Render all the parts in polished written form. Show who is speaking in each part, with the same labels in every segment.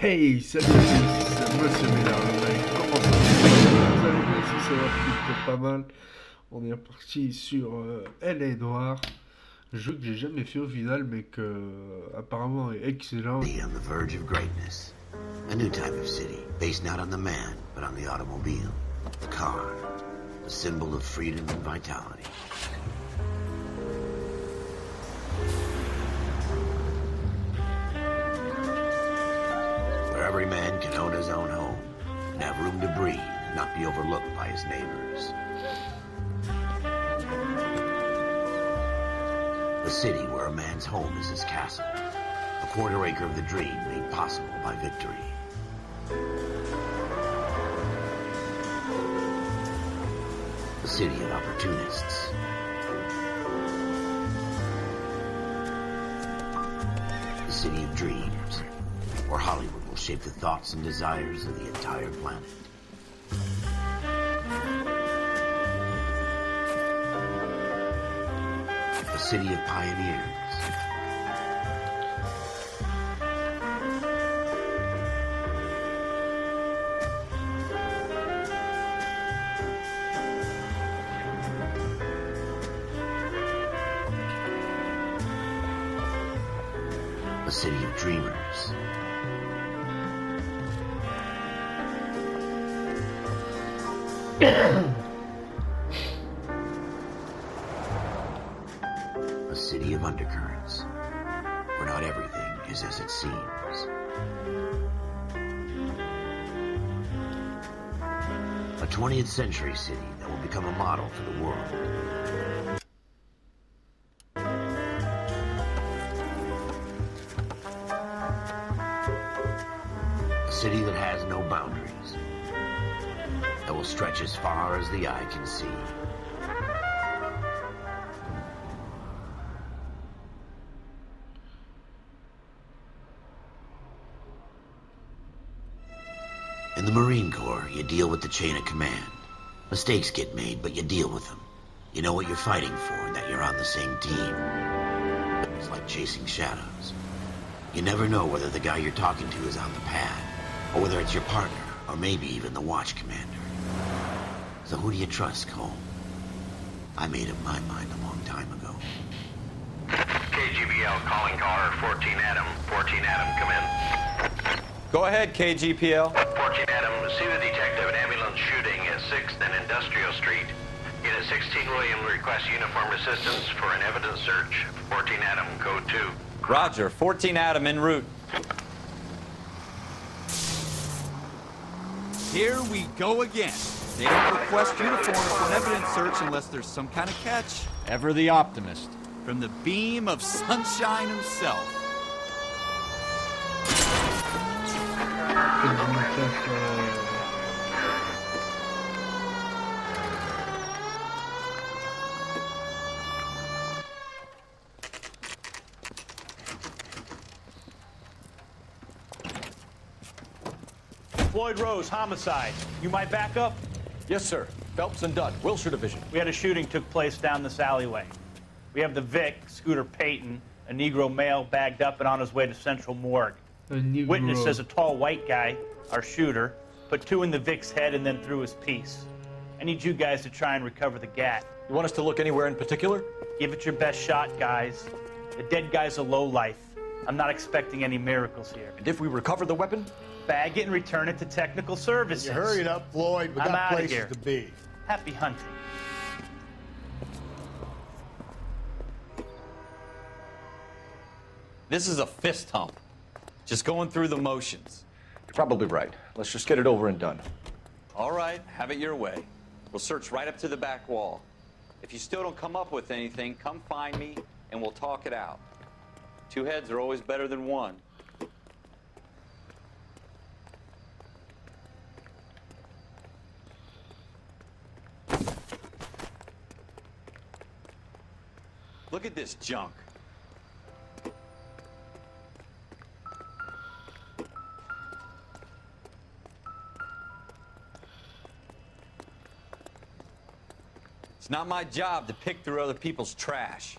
Speaker 1: Hey, salut, c'est Monsieur Ménard, comment ça va? Vous allez bien, si ça va plutôt pas mal. On est reparti sur L.A Noire, jeu que j'ai jamais fait au final, mais que apparemment est excellent.
Speaker 2: On the verge of greatness. A new type of city, based not on the man, but on the automobile. The car. The symbol of freedom and vitality. Where every man can own his own home, and have room to breathe, and not be overlooked by his neighbors. A city where a man's home is his castle. A quarter acre of the dream made possible by victory. A city of opportunists. A city of dreams, where Hollywood will shape the thoughts and desires of the entire planet. A city of pioneers. A city of dreamers. A city of undercurrents, where not everything is as it seems. A 20th century city that will become a model for the world. A city that has no boundaries, that will stretch as far as the eye can see. In the Marine Corps, you deal with the chain of command. Mistakes get made, but you deal with them. You know what you're fighting for, and that you're on the same team. It's like chasing shadows. You never know whether the guy you're talking to is on the pad, or whether it's your partner, or maybe even the watch commander. So who do you trust, Cole? I made up my mind a long time ago.
Speaker 3: KGBL calling caller 14 Adam. 14 Adam, come in.
Speaker 4: Go ahead, KGPL.
Speaker 3: 14 Adam, see the detective, an ambulance shooting at 6th and Industrial Street. Unit 16 William requests uniformed assistance for an evidence search. 14 Adam, code 2.
Speaker 4: Roger, 14 Adam en route.
Speaker 5: Here we go again. They don't request uniforms for an evidence search unless there's some kind of catch.
Speaker 6: Ever the optimist.
Speaker 5: From the beam of sunshine himself.
Speaker 7: Floyd Rose, homicide. You might back up?
Speaker 6: Yes, sir. Phelps and Dunn, Wilshire Division.
Speaker 7: We had a shooting took place down this alleyway. We have the Vic, Scooter Payton, a Negro male bagged up and on his way to Central Morgue. Witness says a tall white guy, our shooter, put 2 in the Vic's head and then threw his piece. I need you guys to try and recover the gat.
Speaker 6: You want us to look anywhere in particular?
Speaker 7: Give it your best shot, guys. The dead guy's a lowlife. I'm not expecting any miracles here.
Speaker 6: And if we recover the weapon?
Speaker 7: Bag it and return it to technical services.
Speaker 8: You hurry it up, Floyd. We
Speaker 7: I'm
Speaker 8: got
Speaker 7: outta
Speaker 8: places
Speaker 7: here.
Speaker 8: to be.
Speaker 7: Happy hunting.
Speaker 4: This is a fist hump. Just going through the motions.
Speaker 6: You're probably right. Let's just get it over and done.
Speaker 4: All right, have it your way. We'll search right up to the back wall. If you still don't come up with anything, come find me and we'll talk it out. 2 heads are always better than 1. Look at this junk. It's not my job to pick through other people's trash.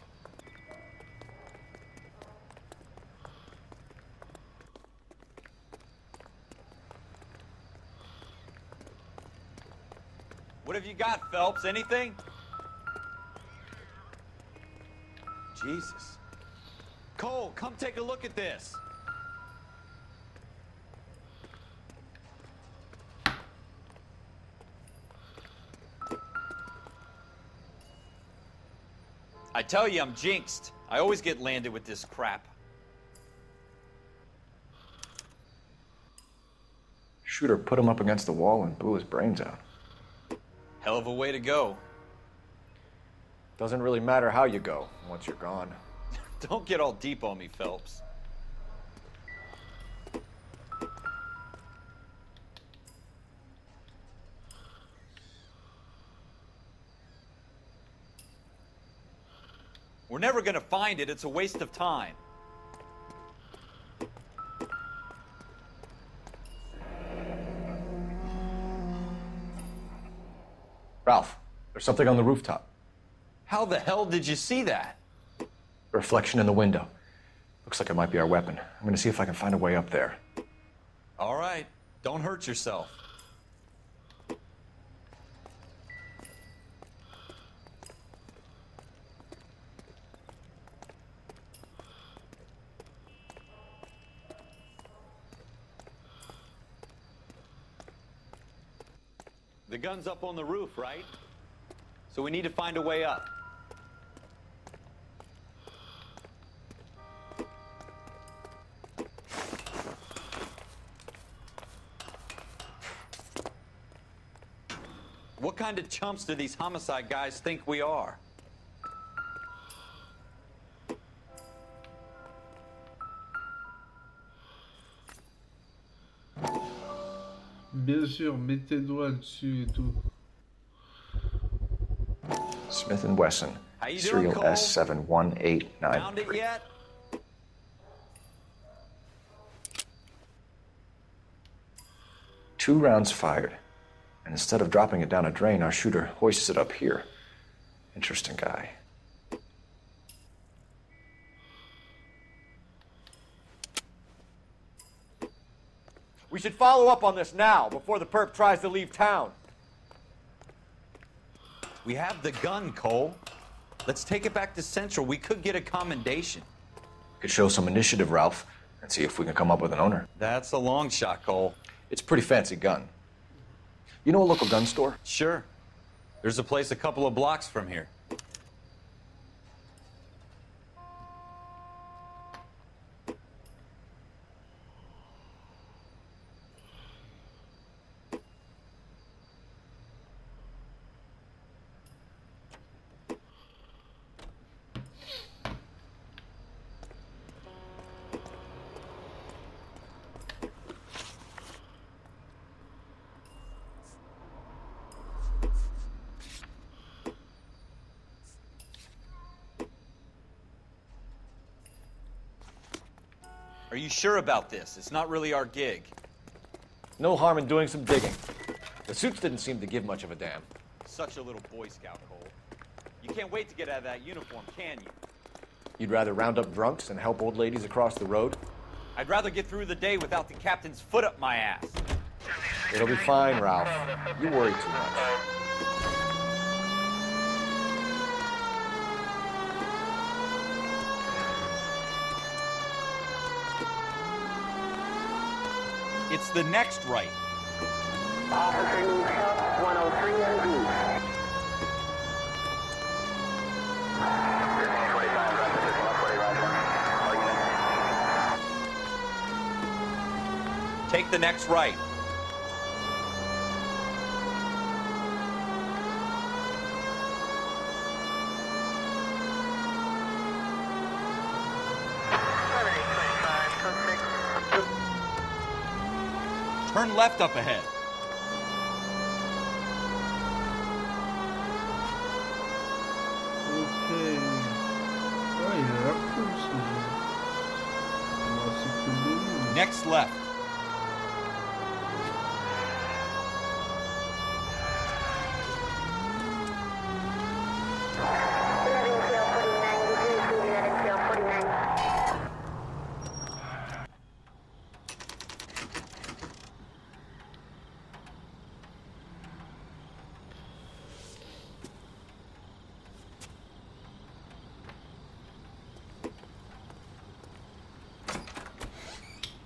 Speaker 4: What have you got, Phelps? Anything? Jesus. Cole, come take a look at this. I tell you, I'm jinxed. I always get landed with this crap.
Speaker 6: Shooter put him up against the wall and blew his brains out.
Speaker 4: Hell of a way to go.
Speaker 6: Doesn't really matter how you go once you're gone.
Speaker 4: Don't get all deep on me, Phelps. We're never gonna find it. It's a waste of time.
Speaker 6: Ralph, there's something on the rooftop.
Speaker 4: How the hell did you see that?
Speaker 6: Reflection in the window. Looks like it might be our weapon. I'm gonna see if I can find a way up there.
Speaker 4: All right. Don't hurt yourself. The gun's up on the roof, right? So we need to find a way up. What kind of chumps do these homicide guys think we are?
Speaker 1: Bien sûr, mets tes doigts dessus et tout.
Speaker 6: Smith & Wesson,
Speaker 4: How you doing,
Speaker 6: serial
Speaker 4: Cole?
Speaker 6: S71893.
Speaker 4: Found it yet?
Speaker 6: Two rounds fired. And instead of dropping it down a drain, our shooter hoists it up here. Interesting guy. We should follow up on this now, before the perp tries to leave town.
Speaker 4: We have the gun, Cole. Let's take it back to Central. We could get a commendation.
Speaker 6: Could show some initiative, Ralph, and see if we can come up with an owner.
Speaker 4: That's a long shot, Cole.
Speaker 6: It's a pretty fancy gun. You know a local gun store?
Speaker 4: Sure. There's a place a couple of blocks from here. Are you sure about this? It's not really our gig.
Speaker 6: No harm in doing some digging. The suits didn't seem to give much of a damn.
Speaker 4: Such a little Boy Scout, Cole. You can't wait to get out of that uniform, can you?
Speaker 6: You'd rather round up drunks than help old ladies across the road?
Speaker 4: I'd rather get through the day without the captain's foot up my ass.
Speaker 6: It'll be fine, Ralph. You worry too much.
Speaker 4: It's the next right.
Speaker 8: Officer needs help, 103 and B. 1545,
Speaker 4: Take the next right. Turn left up ahead.
Speaker 1: Ok. Ah, il a l'air cool ce jeu. Moi, c'est cool de lui.
Speaker 4: Next left.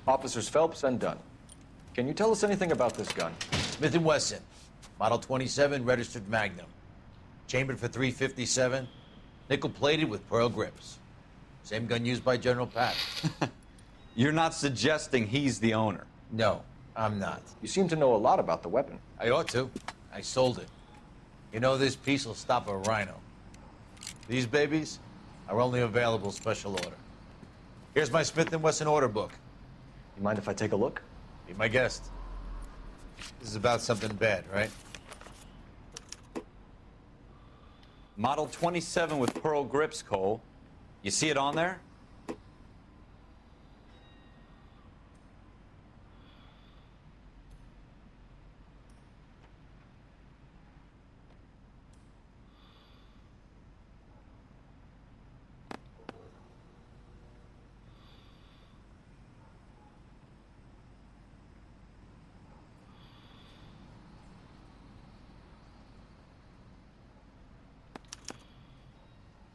Speaker 6: Officers Phelps and Dunn. Can you tell us anything about this gun?
Speaker 9: Smith & Wesson, Model 27, registered Magnum. Chambered for .357, nickel-plated with pearl grips. Same gun used by General Patton.
Speaker 4: You're not suggesting he's the owner?
Speaker 9: No, I'm not.
Speaker 6: You seem to know a lot about the weapon.
Speaker 9: I ought to. I sold it. You know, this piece will stop a rhino. These babies are only available special order. Here's my Smith & Wesson order book.
Speaker 6: You mind if I take a look?
Speaker 9: Be my guest. This is about something bad, right?
Speaker 4: Model 27 with pearl grips, Cole. You see it on there?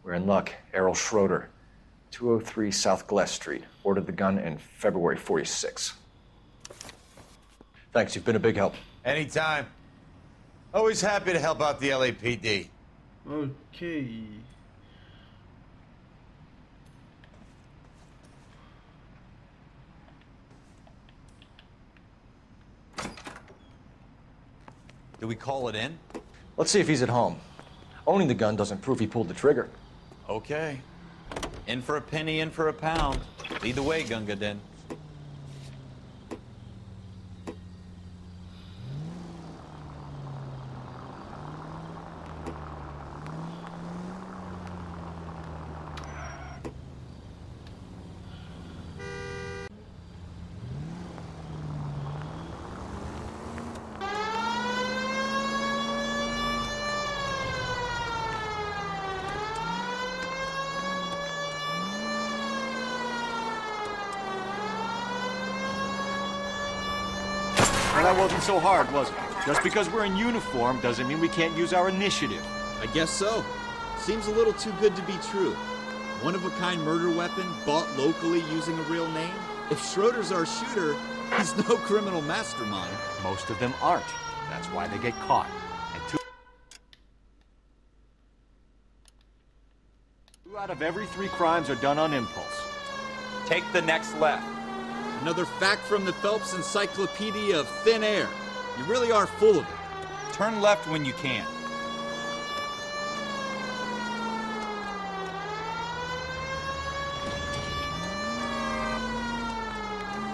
Speaker 6: We're in luck. Errol Schroeder, 203 South Glass Street. Ordered the gun in February '46. Thanks, you've been a big help.
Speaker 9: Anytime. Always happy to help out the LAPD.
Speaker 1: Okay.
Speaker 4: Do we call it in?
Speaker 6: Let's see if he's at home. Owning the gun doesn't prove he pulled the trigger.
Speaker 4: Okay. In for a penny, in for a pound. Lead the way, Gunga Din.
Speaker 10: Well, that wasn't so hard, was it? Just because we're in uniform doesn't mean we can't use our initiative.
Speaker 5: I guess so. Seems a little too good to be true. One-of-a-kind murder weapon bought locally using a real name? If Schroeder's our shooter, he's no criminal mastermind.
Speaker 10: Most of them aren't. That's why they get caught. And two out of every 3 crimes are done on impulse.
Speaker 4: Take the next left.
Speaker 5: Another fact from the Phelps Encyclopedia of Thin Air. You really are full of it.
Speaker 4: Turn left when you can.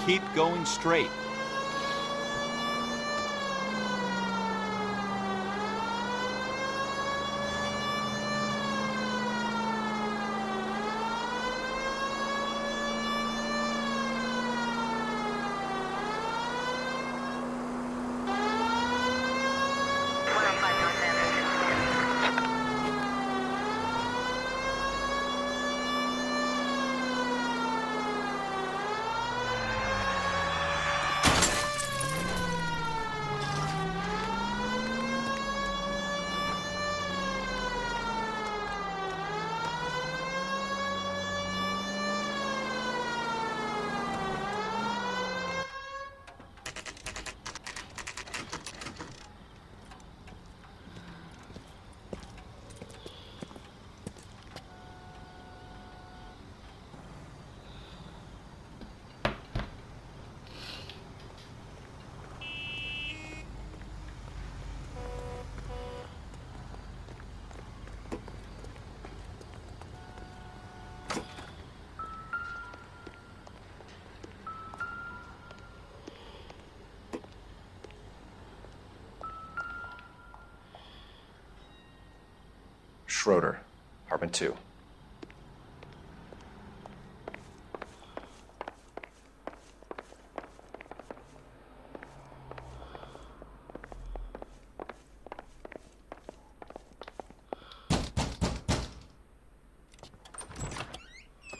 Speaker 4: Keep going straight.
Speaker 6: Schroeder, apartment 2.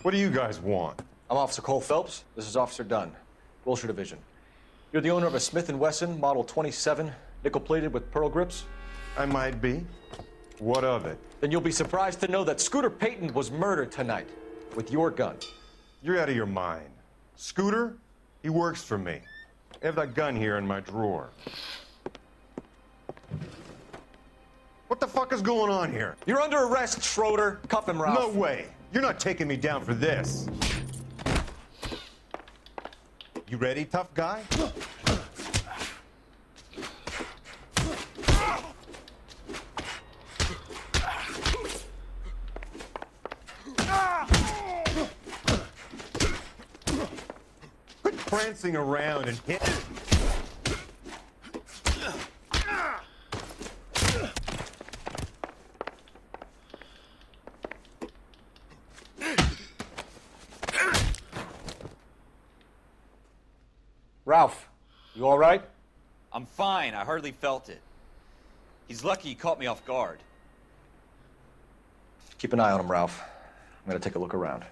Speaker 11: What do you guys want?
Speaker 6: I'm Officer Cole Phelps. This is Officer Dunn, Wilshire Division. You're the owner of a Smith & Wesson Model 27, nickel-plated with pearl grips?
Speaker 11: I might be. What of it?
Speaker 6: Then you'll be surprised to know that Scooter Payton was murdered tonight with your gun.
Speaker 11: You're out of your mind. Scooter? He works for me. I have that gun here in my drawer. What the fuck is going on here?
Speaker 10: You're under arrest, Schroeder. Cuff him, Ralph.
Speaker 11: No way. You're not taking me down for this. You ready, tough guy? Quit prancing around and hit.
Speaker 10: Ralph, you all right?
Speaker 4: I'm fine. I hardly felt it. He's lucky he caught me off guard.
Speaker 10: Keep an eye on him, Ralph. I'm gonna take a look around.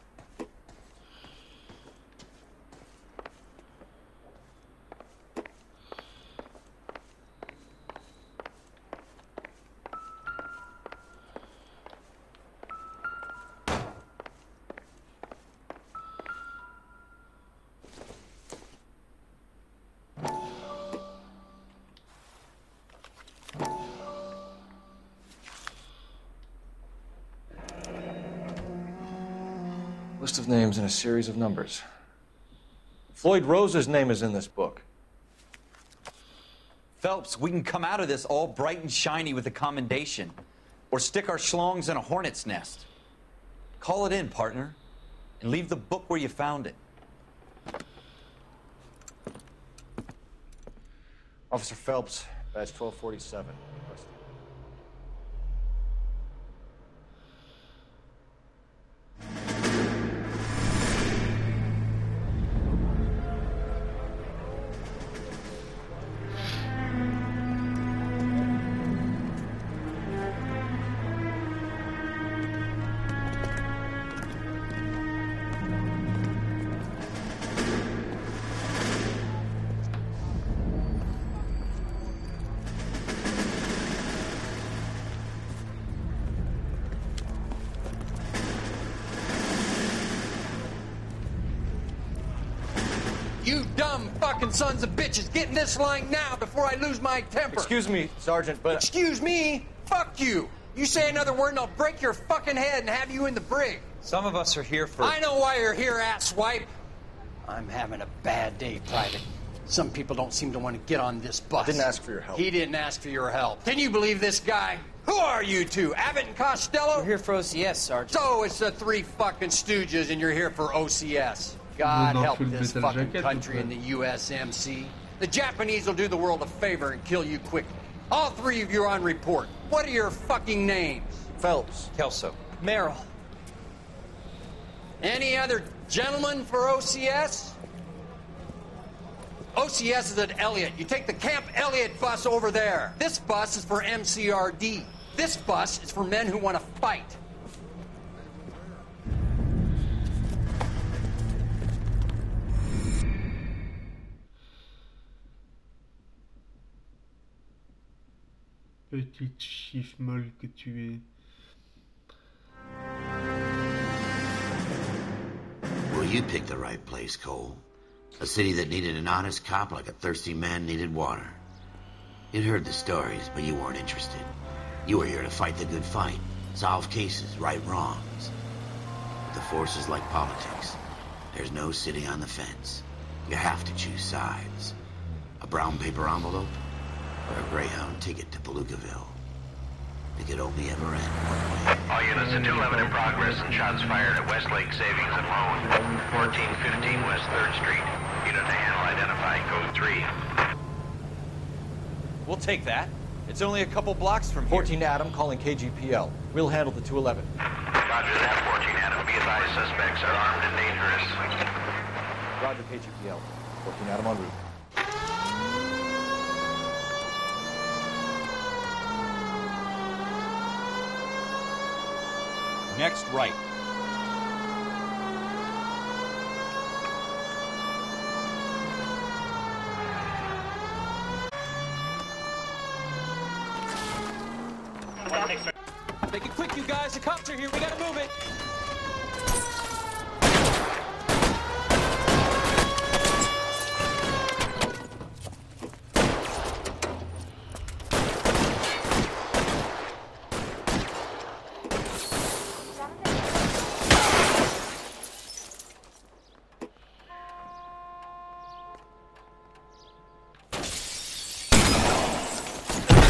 Speaker 10: List of names and a series of numbers. Floyd Rose's name is in this book.
Speaker 4: Phelps, we can come out of this all bright and shiny with a commendation. Or stick our schlongs in a hornet's nest. Call it in, partner. And leave the book where you found it.
Speaker 10: Officer Phelps, badge 1247.
Speaker 12: You dumb fucking sons of bitches, get in this line now before I lose my temper.
Speaker 10: Excuse me, Sergeant, but...
Speaker 12: Excuse me? Fuck you. You say another word and I'll break your fucking head and have you in the brig.
Speaker 4: Some of us are here for...
Speaker 12: I know why you're here, asswipe. I'm having a bad day, Private. Some people don't seem to want to get on this bus.
Speaker 10: I didn't ask for your help.
Speaker 12: He didn't ask for your help. Can you believe this guy? Who are you two? Abbott and Costello?
Speaker 13: We're here for OCS, Sergeant.
Speaker 12: So it's the three fucking stooges and you're here for OCS. God help this fucking country and the USMC. The Japanese will do the world a favor and kill you quickly. All three of you are on report. What are your fucking names?
Speaker 10: Phelps.
Speaker 13: Kelso.
Speaker 12: Merrill. Any other gentlemen for OCS? OCS is at Elliott. You take the Camp Elliott bus over there. This bus is for MCRD. This bus is for men who want to fight.
Speaker 1: Petite chiffre molle que tu es.
Speaker 2: Well, you picked the right place, Cole. A city that needed an honest cop like a thirsty man needed water. You'd heard the stories, but you weren't interested. You were here to fight the good fight, solve cases, right wrongs. But the force is like politics. There's no sitting on the fence. You have to choose sides. A brown paper envelope or a Greyhound ticket to Palookaville. It could only ever end one way.
Speaker 3: All units at 211 in progress and shots fired at Westlake Savings and Loan, 1415 West 3rd Street. Unit to handle identifying code 3.
Speaker 4: We'll take that. It's only a couple blocks from here.
Speaker 10: 14 Adam calling KGPL. We'll handle the 211.
Speaker 3: Roger that, 14 Adam. Be advised, suspects are armed and dangerous.
Speaker 10: Roger, KGPL. 14 Adam en route.
Speaker 4: Next right.
Speaker 13: Make it quick, you guys. The cops are here. We gotta move it.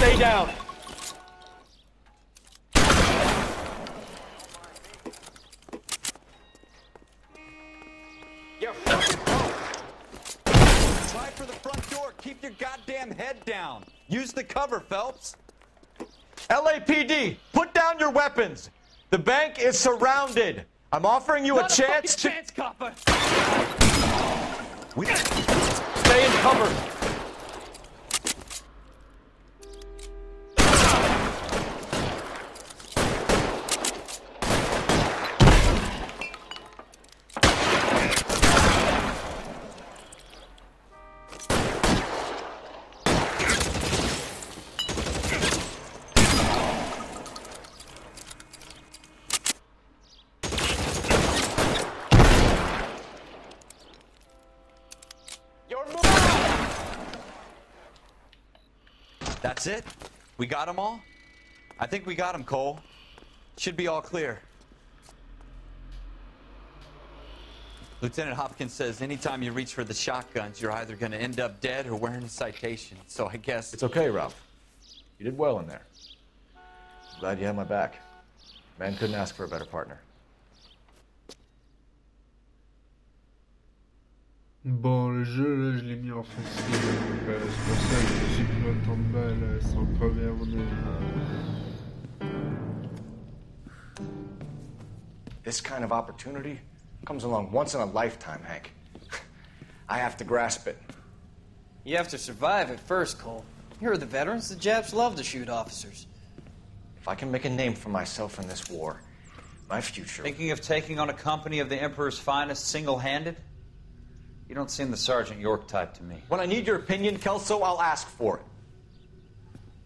Speaker 10: Stay down.
Speaker 4: You're fucking try for the front door. Keep your goddamn head down. Use the cover, Phelps.
Speaker 10: LAPD, put down your weapons. The bank is surrounded. I'm offering you a chance to...
Speaker 13: chance, copper.
Speaker 10: Stay in cover.
Speaker 4: That's it? We got them all? I think we got them, Cole. Should be all clear. Lieutenant Hopkins says anytime you reach for the shotguns, you're either going to end up dead or wearing a citation. So I guess...
Speaker 6: It's okay, Ralph. You did well in there. I'm glad you had my back. Man couldn't ask for a better partner.
Speaker 1: Bon, le jeu, là, je l'ai mis en facile, donc c'est pour ça que j'ai pris autant de balles sans crever à mon avis.
Speaker 10: This kind of opportunity comes along once in a lifetime, Hank. I have to grasp it.
Speaker 13: You have to survive at first, Cole. Here are the veterans. The Japs love to shoot officers.
Speaker 10: If I can make a name for myself in this war, my future...
Speaker 4: Thinking of taking on a company of the Emperor's finest single-handed? You don't seem the Sergeant York type to me.
Speaker 10: When I need your opinion, Kelso, I'll ask for it.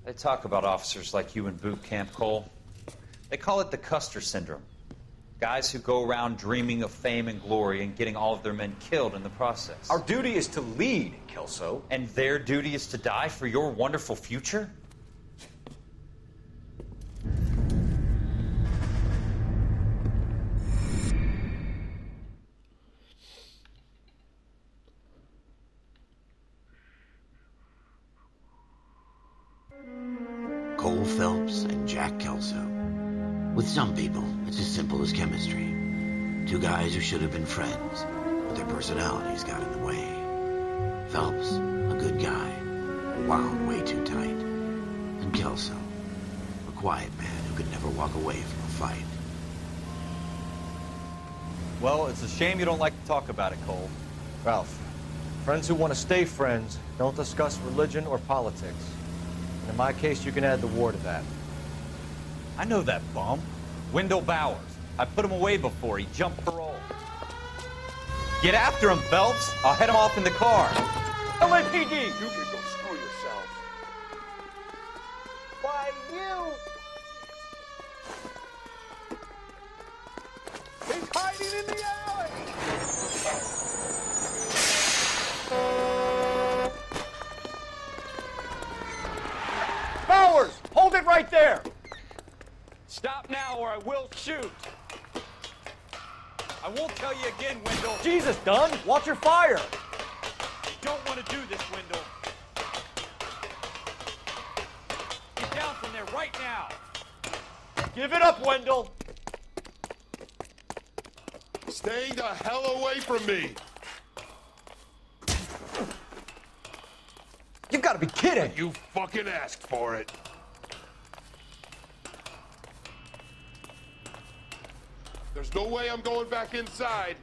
Speaker 4: They talk about officers like you in boot camp, Cole. They call it the Custer syndrome. Guys who go around dreaming of fame and glory and getting all of their men killed in the process.
Speaker 10: Our duty is to lead, Kelso.
Speaker 4: And their duty is to die for your wonderful future?
Speaker 2: Cole Phelps and Jack Kelso. With some people, it's as simple as chemistry. Two guys who should have been friends, but their personalities got in the way. Phelps, a good guy, wound way too tight. And Kelso, a quiet man who could never walk away from a fight.
Speaker 4: Well, it's a shame you don't like to talk about it, Cole.
Speaker 6: Ralph, friends who want to stay friends don't discuss religion or politics. And in my case, you can add the war to that.
Speaker 4: I know that bum. Wendell Bowers. I put him away before. He jumped parole. Get after him, Phelps. I'll head him off in the car.
Speaker 10: LAPD!
Speaker 11: You can go screw yourself.
Speaker 10: Why, you... He's hiding in the alley! Bowers! Hold it right there!
Speaker 4: Stop now or I will shoot. I won't tell you again, Wendell.
Speaker 10: Jesus, Dunn! Watch your fire!
Speaker 4: You don't want to do this, Wendell. Get down from there right now.
Speaker 10: Give it up, Wendell!
Speaker 11: Stay the hell away from me.
Speaker 10: You've got to be kidding!
Speaker 11: You fucking asked for it. There's no way I'm going back inside.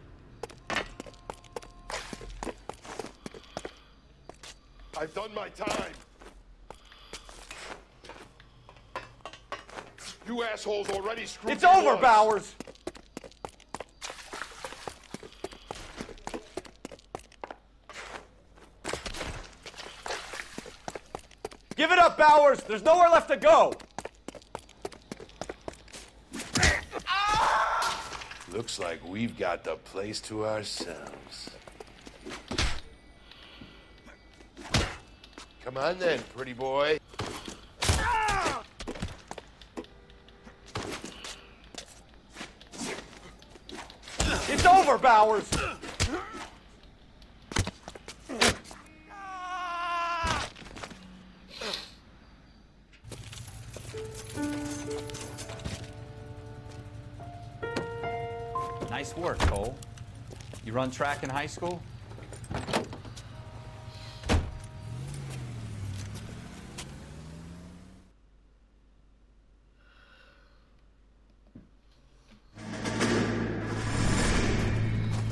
Speaker 11: I've done my time. You assholes already screwed
Speaker 10: It's
Speaker 11: me
Speaker 10: over,
Speaker 11: once.
Speaker 10: Bowers! Give it up, Bowers! There's nowhere left to go!
Speaker 11: Looks like we've got the place to ourselves. Come on then, pretty boy.
Speaker 10: It's over, Bowers!
Speaker 4: Nice work, Cole. You run track in high school?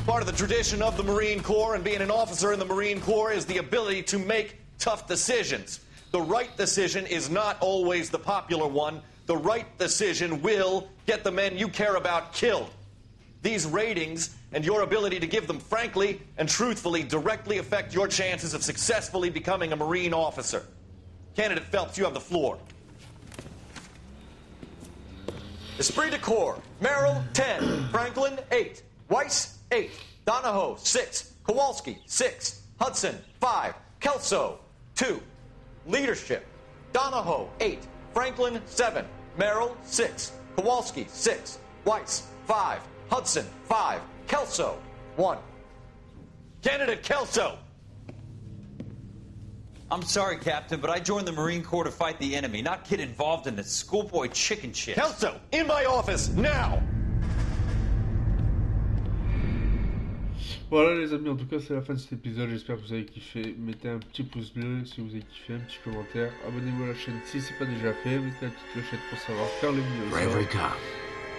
Speaker 10: Part of the tradition of the Marine Corps and being an officer in the Marine Corps is the ability to make tough decisions. The right decision is not always the popular one. The right decision will get the men you care about killed. These ratings and your ability to give them frankly and truthfully directly affect your chances of successfully becoming a Marine officer. Candidate Phelps, you have the floor. Esprit de Corps, Merrill, 10. Franklin, 8. Weiss, 8. Donahoe, 6. Kowalski, 6. Hudson, 5. Kelso, 2. Leadership, Donahoe, 8. Franklin, 7. Merrill, 6. Kowalski, 6. Weiss, 5. Hudson, 5. Kelso, 1. Candidate Kelso!
Speaker 4: I'm sorry, Captain, but I joined the Marine Corps to fight the enemy, not get involved in this schoolboy chicken shit.
Speaker 10: Kelso, in my office, now!
Speaker 1: Voilà les amis, en tout cas c'est la fin de cet épisode, j'espère que vous avez kiffé. Mettez un petit pouce bleu si vous avez kiffé, un petit commentaire. Abonnez-vous à la chaîne si c'est pas déjà fait, mettez la petite clochette pour savoir quand les vidéos sortent.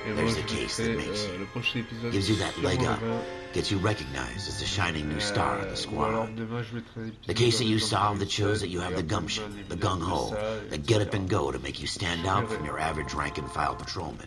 Speaker 1: Et moi je vous ferai le prochain épisode
Speaker 2: gives you that
Speaker 1: sur
Speaker 2: leg up,
Speaker 1: demain.
Speaker 2: gets you recognized as the shining new star of the
Speaker 1: Ou alors
Speaker 2: squad.
Speaker 1: demain je mettrai un épisode
Speaker 2: The case that you
Speaker 1: comme
Speaker 2: solved
Speaker 1: ça,
Speaker 2: that shows that you have the
Speaker 1: et après,
Speaker 2: gumption,
Speaker 1: demain,
Speaker 2: the
Speaker 1: des vidéos
Speaker 2: gung-ho,
Speaker 1: de ça,
Speaker 2: the get up
Speaker 1: etc.
Speaker 2: and go to make you stand out from your average rank and file patrolman.